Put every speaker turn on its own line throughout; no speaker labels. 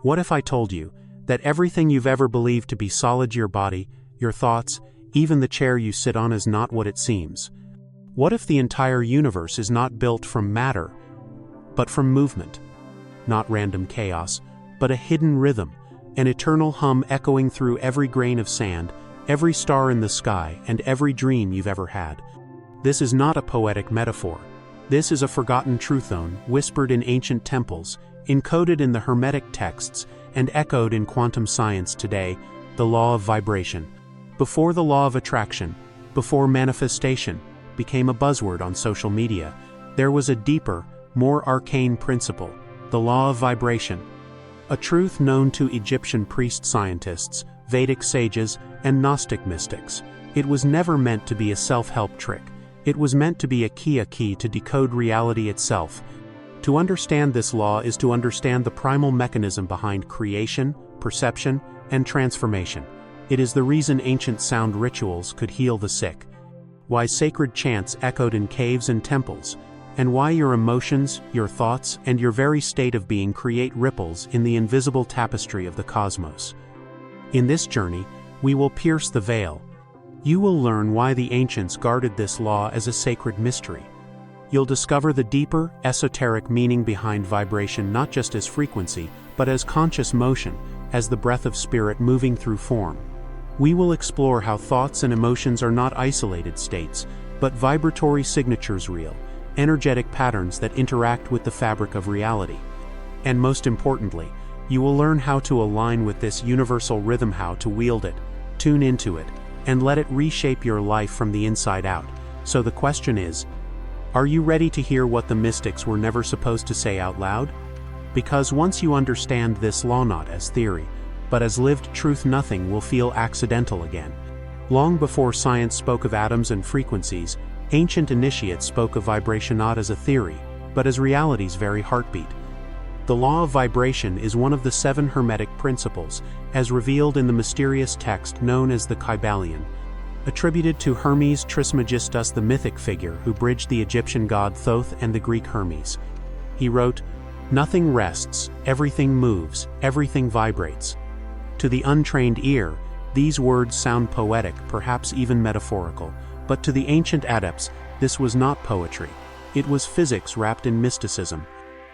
What if I told you that everything you've ever believed to be solid, your body, your thoughts, even the chair you sit on, is not what it seems? What if the entire universe is not built from matter, but from movement? Not random chaos, but a hidden rhythm, an eternal hum echoing through every grain of sand, every star in the sky, and every dream you've ever had. This is not a poetic metaphor. This is a forgotten truth whispered in ancient temples, encoded in the Hermetic texts, and echoed in quantum science today: the law of vibration. Before the law of attraction, before manifestation became a buzzword on social media, there was a deeper, more arcane principle: the law of vibration. A truth known to Egyptian priest scientists, Vedic sages, and Gnostic mystics. It was never meant to be a self-help trick. It was meant to be a key to decode reality itself. To understand this law is to understand the primal mechanism behind creation, perception, and transformation. It is the reason ancient sound rituals could heal the sick, why sacred chants echoed in caves and temples, and why your emotions, your thoughts, and your very state of being create ripples in the invisible tapestry of the cosmos. In this journey, we will pierce the veil. You will learn why the ancients guarded this law as a sacred mystery. You'll discover the deeper, esoteric meaning behind vibration, not just as frequency, but as conscious motion, as the breath of spirit moving through form. We will explore how thoughts and emotions are not isolated states, but vibratory signatures, real, energetic patterns that interact with the fabric of reality. And most importantly, you will learn how to align with this universal rhythm, how to wield it, tune into it, and let it reshape your life from the inside out. So the question is, are you ready to hear what the mystics were never supposed to say out loud? Because once you understand this law not as theory, but as lived truth, nothing will feel accidental again. Long before science spoke of atoms and frequencies, ancient initiates spoke of vibration not as a theory, but as reality's very heartbeat. The law of vibration is one of the 7 Hermetic principles, as revealed in the mysterious text known as the Kybalion, attributed to Hermes Trismegistus, the mythic figure who bridged the Egyptian god Thoth and the Greek Hermes. He wrote, "Nothing rests, everything moves, everything vibrates." To the untrained ear, these words sound poetic, perhaps even metaphorical, but to the ancient adepts, this was not poetry. It was physics wrapped in mysticism.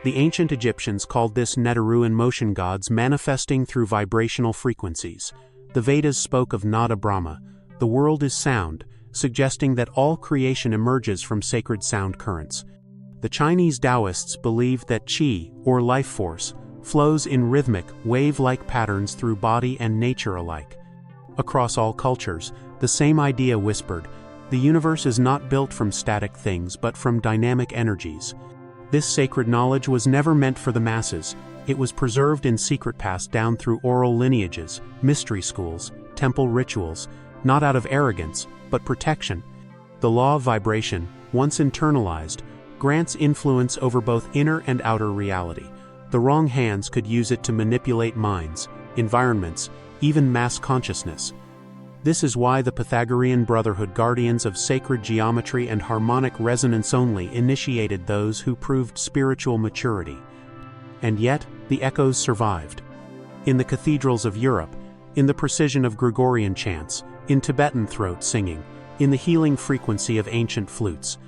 The ancient Egyptians called this Neteru and motion gods, manifesting through vibrational frequencies. The Vedas spoke of Nada Brahma, the world is sound, suggesting that all creation emerges from sacred sound currents. The Chinese Taoists believed that qi, or life force, flows in rhythmic, wave-like patterns through body and nature alike. Across all cultures, the same idea whispered: the universe is not built from static things but from dynamic energies. This sacred knowledge was never meant for the masses. It was preserved in secret, passed down through oral lineages, mystery schools, temple rituals, not out of arrogance, but protection. The law of vibration, once internalized, grants influence over both inner and outer reality. The wrong hands could use it to manipulate minds, environments, even mass consciousness. This is why the Pythagorean Brotherhood, guardians of sacred geometry and harmonic resonance, only initiated those who proved spiritual maturity. And yet, the echoes survived. In the cathedrals of Europe, in the precision of Gregorian chants, in Tibetan throat singing, in the healing frequency of ancient flutes.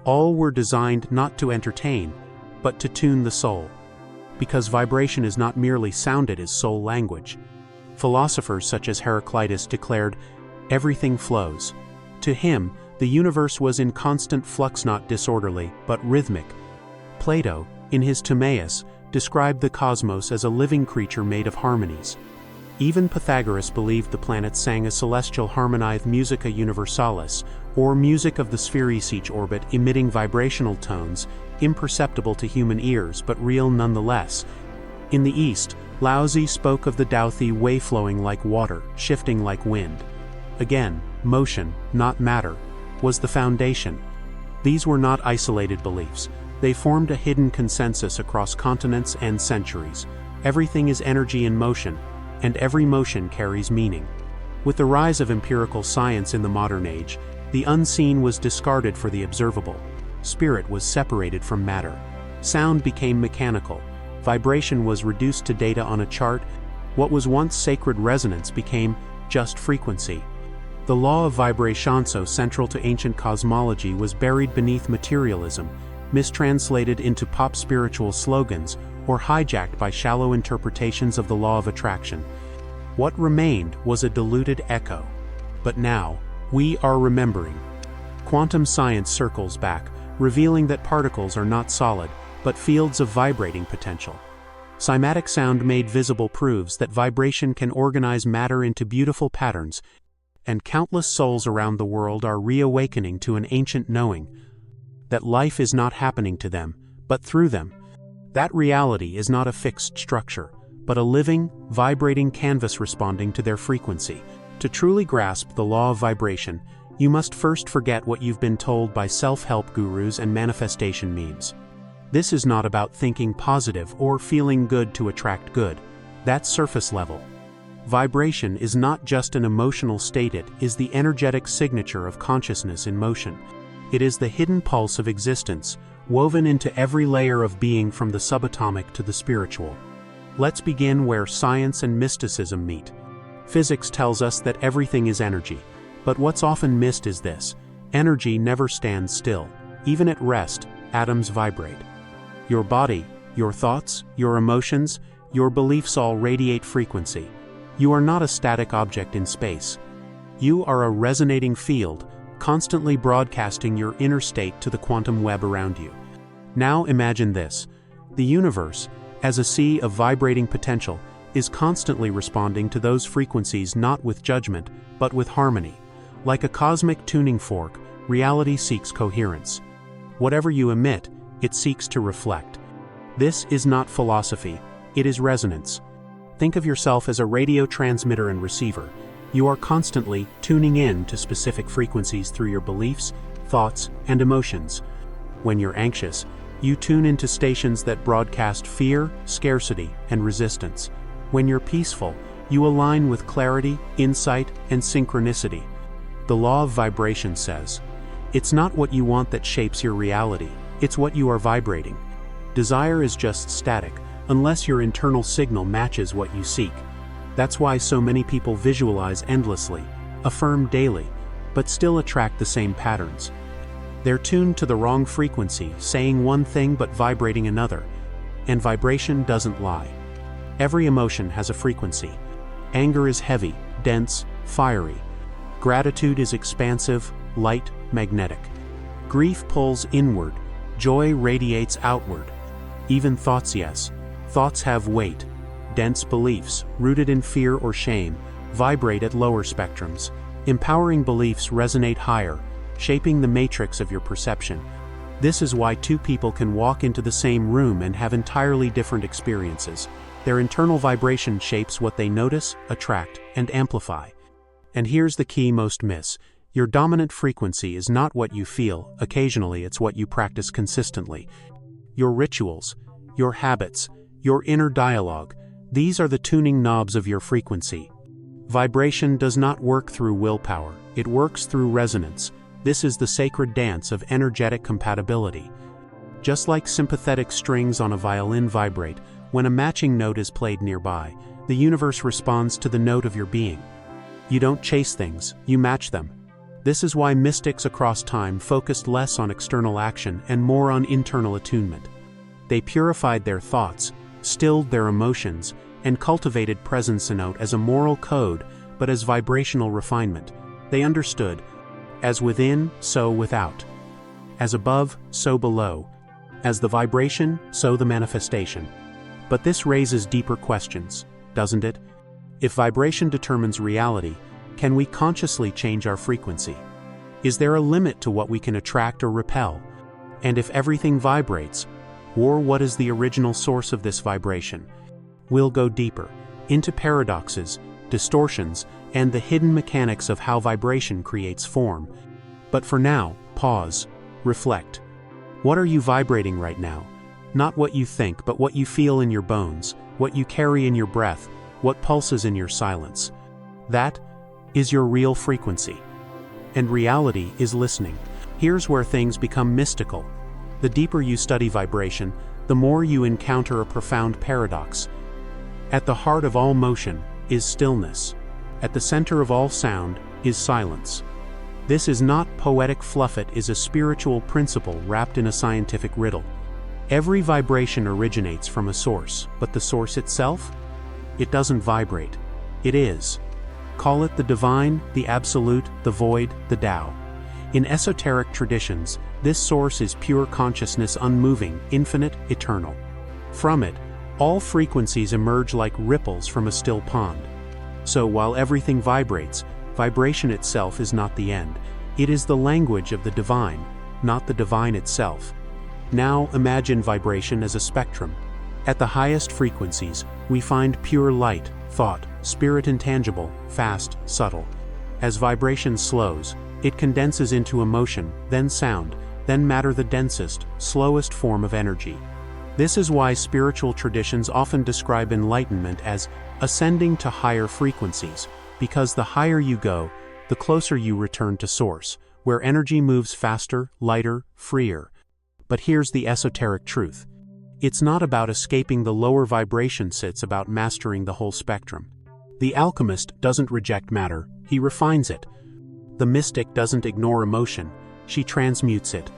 All were designed not to entertain, but to tune the soul. Because vibration is not merely sound, it is soul language. Philosophers such as Heraclitus declared, "Everything flows." To him, the universe was in constant flux, not disorderly, but rhythmic. Plato, in his Timaeus, described the cosmos as a living creature made of harmonies. Even Pythagoras believed the planets sang a celestial harmony, musica universalis, or music of the spheres, each orbit emitting vibrational tones, imperceptible to human ears but real nonetheless. In the East, Laozi spoke of the Daothi way flowing like water, shifting like wind. Again, motion, not matter, was the foundation. These were not isolated beliefs. They formed a hidden consensus across continents and centuries. Everything is energy in motion, and every motion carries meaning. With the rise of empirical science in the modern age, the unseen was discarded for the observable. Spirit was separated from matter. Sound became mechanical. vibration was reduced to data on a chart. What was once sacred resonance became just frequency. The law of vibration, so central to ancient cosmology, was buried beneath materialism, mistranslated into pop spiritual slogans, or hijacked by shallow interpretations of the law of attraction. What remained was a diluted echo. But now, we are remembering. Quantum science circles back, revealing that particles are not solid, but fields of vibrating potential. Cymatic sound made visible proves that vibration can organize matter into beautiful patterns, and countless souls around the world are reawakening to an ancient knowing that life is not happening to them, but through them. That reality is not a fixed structure, but a living, vibrating canvas responding to their frequency. To truly grasp the law of vibration, you must first forget what you've been told by self-help gurus and manifestation memes. This is not about thinking positive or feeling good to attract good. That's surface level. Vibration is not just an emotional state, it is the energetic signature of consciousness in motion. It is the hidden pulse of existence, woven into every layer of being from the subatomic to the spiritual. Let's begin where science and mysticism meet. Physics tells us that everything is energy, but what's often missed is this: energy never stands still. Even at rest, atoms vibrate. Your body, your thoughts, your emotions, your beliefs all radiate frequency. You are not a static object in space. You are a resonating field, constantly broadcasting your inner state to the quantum web around you. Now imagine this: the universe, as a sea of vibrating potential, is constantly responding to those frequencies not with judgment, but with harmony. Like a cosmic tuning fork, reality seeks coherence. Whatever you emit, it seeks to reflect. This is not philosophy, it is resonance. Think of yourself as a radio transmitter and receiver. You are constantly tuning in to specific frequencies through your beliefs, thoughts, and emotions. When you're anxious, you tune into stations that broadcast fear, scarcity, and resistance. When you're peaceful, you align with clarity, insight, and synchronicity. The law of vibration says, it's not what you want that shapes your reality, it's what you are vibrating. Desire is just static, unless your internal signal matches what you seek. That's why so many people visualize endlessly, affirm daily, but still attract the same patterns. They're tuned to the wrong frequency, saying one thing but vibrating another. And vibration doesn't lie. Every emotion has a frequency. Anger is heavy, dense, fiery. Gratitude is expansive, light, magnetic. Grief pulls inward, joy radiates outward. Even thoughts, yes. Thoughts have weight. Dense beliefs, rooted in fear or shame, vibrate at lower spectrums. Empowering beliefs resonate higher, shaping the matrix of your perception. This is why two people can walk into the same room and have entirely different experiences. Their internal vibration shapes what they notice, attract, and amplify. And here's the key most miss: your dominant frequency is not what you feel, occasionally it's what you practice consistently. Your rituals, your habits, your inner dialogue, these are the tuning knobs of your frequency. Vibration does not work through willpower, it works through resonance. This is the sacred dance of energetic compatibility. Just like sympathetic strings on a violin vibrate, when a matching note is played nearby, the universe responds to the note of your being. You don't chase things, you match them. This is why mystics across time focused less on external action and more on internal attunement. They purified their thoughts, stilled their emotions, and cultivated presence note as a moral code, but as vibrational refinement. They understood, as within, so without. As above, so below. As the vibration, so the manifestation. But this raises deeper questions, doesn't it? If vibration determines reality, can we consciously change our frequency? Is there a limit to what we can attract or repel? And if everything vibrates, or what is the original source of this vibration? We'll go deeper, into paradoxes, distortions, and the hidden mechanics of how vibration creates form. But for now, pause, reflect. What are you vibrating right now? Not what you think, but what you feel in your bones, what you carry in your breath, what pulses in your silence. That is your real frequency. And reality is listening. Here's where things become mystical. The deeper you study vibration, the more you encounter a profound paradox. At the heart of all motion is stillness. At the center of all sound is silence. This is not poetic fluff, it is a spiritual principle wrapped in a scientific riddle. Every vibration originates from a source, but the source itself? It doesn't vibrate. It is. Call it the divine, the absolute, the void, the Tao. In esoteric traditions, this source is pure consciousness, unmoving, infinite, eternal. From it, all frequencies emerge like ripples from a still pond. So while everything vibrates, vibration itself is not the end. It is the language of the divine, not the divine itself. Now imagine vibration as a spectrum. At the highest frequencies, we find pure light, thought, spirit, intangible, fast, subtle. As vibration slows, it condenses into emotion, then sound, then matter, the densest, slowest form of energy. This is why spiritual traditions often describe enlightenment as ascending to higher frequencies, because the higher you go, the closer you return to source, where energy moves faster, lighter, freer. But here's the esoteric truth. It's not about escaping the lower vibrations, it's about mastering the whole spectrum. The alchemist doesn't reject matter, he refines it. The mystic doesn't ignore emotion, she transmutes it.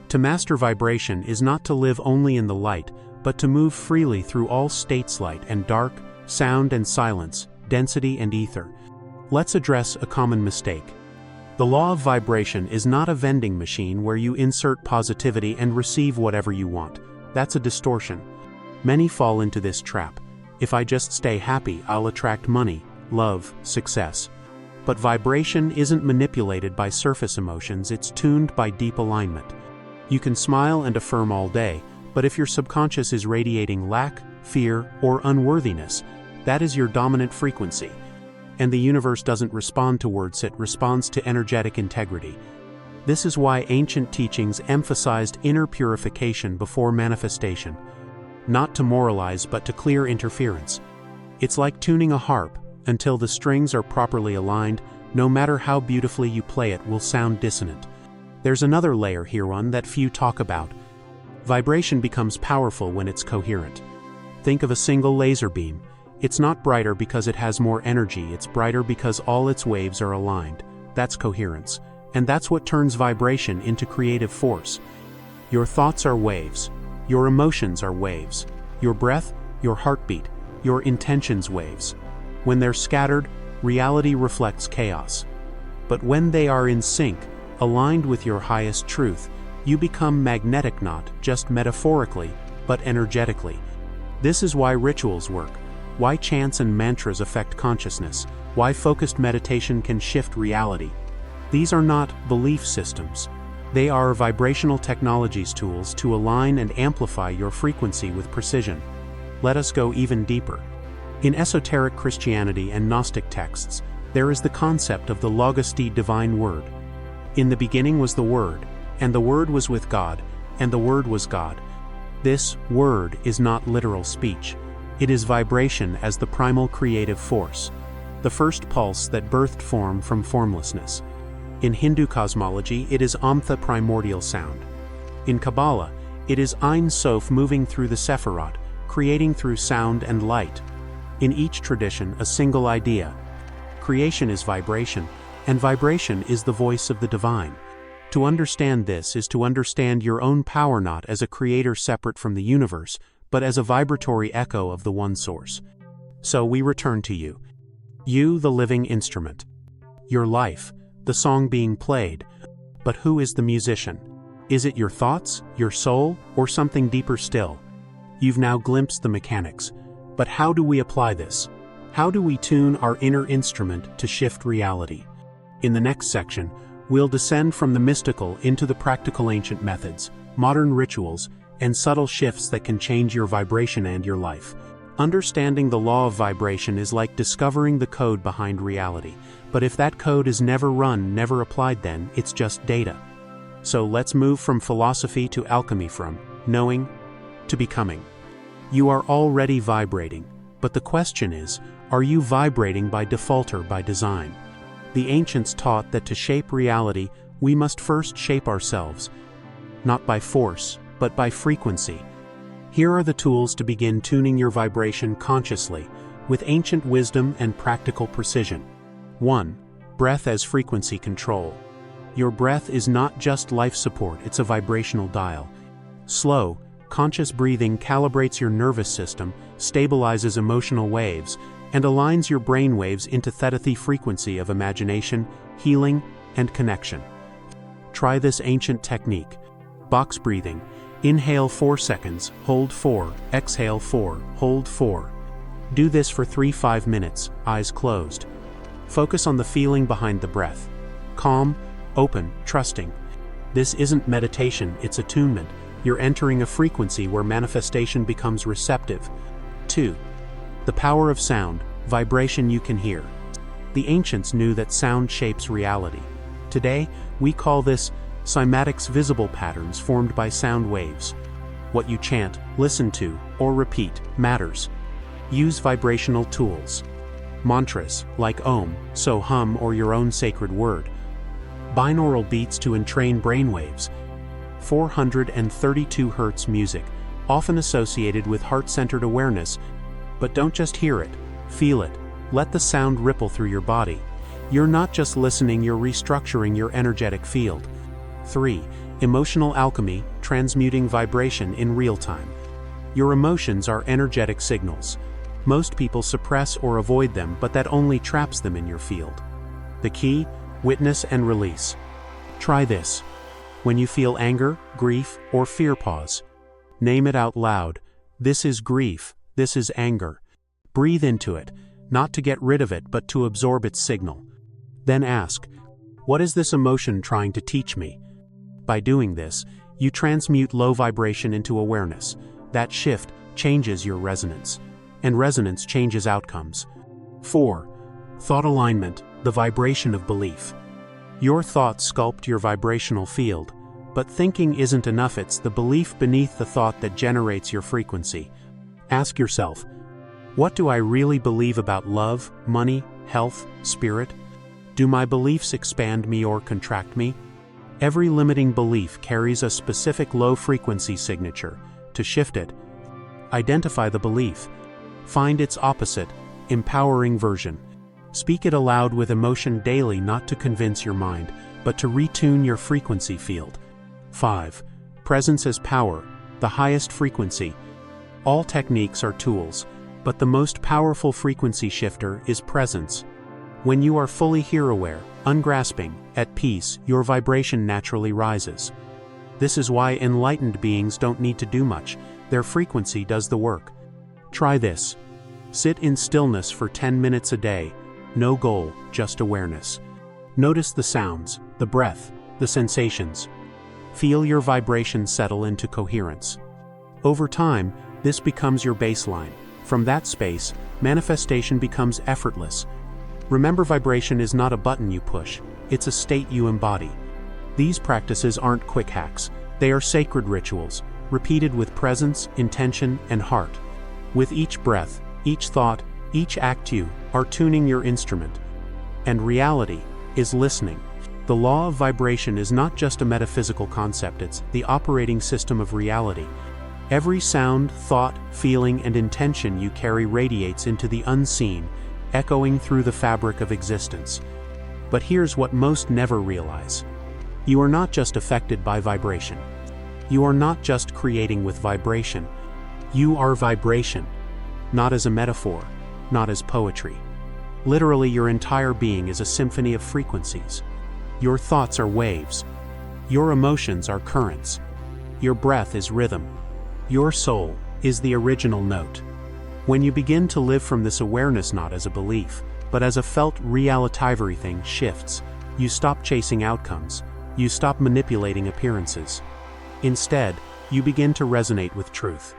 To master vibration is not to live only in the light, but to move freely through all states, light and dark, sound and silence, density and ether. Let's address a common mistake. The law of vibration is not a vending machine where you insert positivity and receive whatever you want. That's a distortion. Many fall into this trap. If I just stay happy, I'll attract money, love, success. But vibration isn't manipulated by surface emotions, it's tuned by deep alignment. You can smile and affirm all day, but if your subconscious is radiating lack, fear, or unworthiness, that is your dominant frequency. And the universe doesn't respond to words, it responds to energetic integrity. This is why ancient teachings emphasized inner purification before manifestation. Not to moralize, but to clear interference. It's like tuning a harp. Until the strings are properly aligned, no matter how beautifully you play it will sound dissonant. There's another layer here, one that few talk about. Vibration becomes powerful when it's coherent. Think of a single laser beam. It's not brighter because it has more energy, it's brighter because all its waves are aligned. That's coherence. And that's what turns vibration into creative force. Your thoughts are waves. Your emotions are waves. Your breath, your heartbeat, your intentions waves. When they're scattered, reality reflects chaos. But when they are in sync, aligned with your highest truth, you become magnetic, not just metaphorically, but energetically. This is why rituals work, why chants and mantras affect consciousness, why focused meditation can shift reality. These are not belief systems. They are vibrational technologies, tools to align and amplify your frequency with precision. Let us go even deeper. In esoteric Christianity and Gnostic texts, there is the concept of the Logos, divine word. In the beginning was the Word, and the Word was with God, and the Word was God. This word is not literal speech. It is vibration as the primal creative force, the first pulse that birthed form from formlessness. In Hindu cosmology, it is Amtha, primordial sound. In Kabbalah, it is Ein Sof, moving through the Sephirot, creating through sound and light. In each tradition, a single idea. Creation is vibration, and vibration is the voice of the divine. To understand this is to understand your own power, not as a creator separate from the universe, but as a vibratory echo of the one source. So we return to you. You, the living instrument. Your life, the song being played. But who is the musician? Is it your thoughts, your soul, or something deeper still? You've now glimpsed the mechanics. But how do we apply this? How do we tune our inner instrument to shift reality? In the next section, we'll descend from the mystical into the practical, ancient methods, modern rituals, and subtle shifts that can change your vibration and your life. Understanding the law of vibration is like discovering the code behind reality. But if that code is never run, never applied, then it's just data. So let's move from philosophy to alchemy, from knowing to becoming. You are already vibrating, but the question is, are you vibrating by default or by design? The ancients taught that to shape reality, we must first shape ourselves, not by force, but by frequency. Here are the tools to begin tuning your vibration consciously, with ancient wisdom and practical precision. 1. Breath as frequency control. Your breath is not just life support, it's a vibrational dial. Slow, conscious breathing calibrates your nervous system, stabilizes emotional waves, and aligns your brain waves into theta frequency of imagination, healing, and connection. Try this ancient technique. Box breathing. Inhale 4 seconds, hold 4, exhale 4, hold 4. Do this for 3-5 minutes, eyes closed. Focus on the feeling behind the breath. Calm, open, trusting. This isn't meditation, it's attunement. You're entering a frequency where manifestation becomes receptive. 2. The power of sound, vibration you can hear. The ancients knew that sound shapes reality. Today, we call this cymatics, visible patterns formed by sound waves. What you chant, listen to, or repeat matters. Use vibrational tools. Mantras, like Om, so hum, or your own sacred word. Binaural beats to entrain brainwaves. 432 Hz music, often associated with heart-centered awareness. But don't just hear it, feel it. Let the sound ripple through your body. You're not just listening, you're restructuring your energetic field. 3. Emotional alchemy, transmuting vibration in real time. Your emotions are energetic signals. Most people suppress or avoid them, but that only traps them in your field. The key? Witness and release. Try this. When you feel anger, grief, or fear, pause. Name it out loud. This is grief, this is anger. Breathe into it, not to get rid of it, but to absorb its signal. Then ask, what is this emotion trying to teach me? By doing this, you transmute low vibration into awareness. That shift changes your resonance, and resonance changes outcomes. 4. Thought alignment, the vibration of belief. Your thoughts sculpt your vibrational field, but thinking isn't enough, it's the belief beneath the thought that generates your frequency. Ask yourself, what do I really believe about love, money, health, spirit? Do my beliefs expand me or contract me? Every limiting belief carries a specific low-frequency signature. To shift it, identify the belief. Find its opposite, empowering version. Speak it aloud with emotion daily, not to convince your mind, but to retune your frequency field. 5. Presence as power, the highest frequency. All techniques are tools, but the most powerful frequency shifter is presence. When you are fully here-aware, ungrasping, at peace, your vibration naturally rises. This is why enlightened beings don't need to do much, their frequency does the work. Try this. Sit in stillness for 10 minutes a day. No goal, just awareness. Notice the sounds, the breath, the sensations. Feel your vibration settle into coherence. Over time, this becomes your baseline. From that space, manifestation becomes effortless. Remember, vibration is not a button you push, it's a state you embody. These practices aren't quick hacks, they are sacred rituals, repeated with presence, intention, and heart. With each breath, each thought, each act, you are tuning your instrument. And reality is listening. The law of vibration is not just a metaphysical concept, it's the operating system of reality. Every sound, thought, feeling, and intention you carry radiates into the unseen, echoing through the fabric of existence. But here's what most never realize. You are not just affected by vibration. You are not just creating with vibration. You are vibration. Not as a metaphor, not as poetry. Literally, your entire being is a symphony of frequencies. Your thoughts are waves. Your emotions are currents. Your breath is rhythm. Your soul is the original note. When you begin to live from this awareness, not as a belief, but as a felt reality, everything shifts. You stop chasing outcomes. You stop manipulating appearances. Instead, you begin to resonate with truth.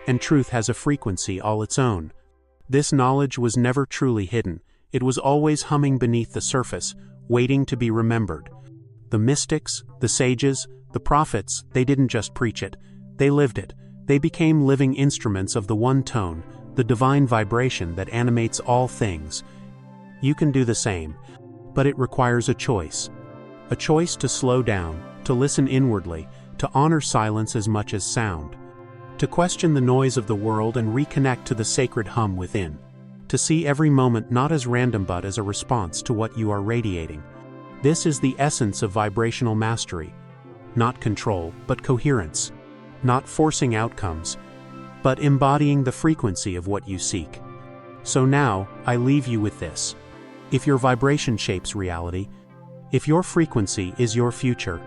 And truth has a frequency all its own. This knowledge was never truly hidden. It was always humming beneath the surface, waiting to be remembered. The mystics, the sages, the prophets, they didn't just preach it. They lived it. They became living instruments of the one tone, the divine vibration that animates all things. You can do the same, but it requires a choice. A choice to slow down, to listen inwardly, to honor silence as much as sound. to question the noise of the world and reconnect to the sacred hum within, to see every moment not as random but as a response to what you are radiating. This is the essence of vibrational mastery. Not control, but coherence. Not forcing outcomes, but embodying the frequency of what you seek. So now, I leave you with this. If your vibration shapes reality, if your frequency is your future,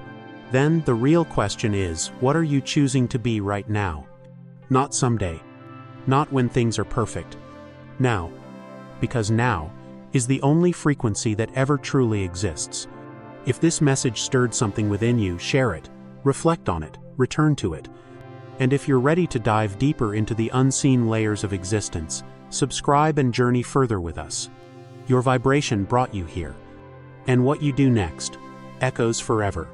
then the real question is, what are you choosing to be right now? Not someday. Not when things are perfect. Now. Because now is the only frequency that ever truly exists. If this message stirred something within you, share it, reflect on it, return to it. And if you're ready to dive deeper into the unseen layers of existence, subscribe and journey further with us. Your vibration brought you here. And what you do next echoes forever.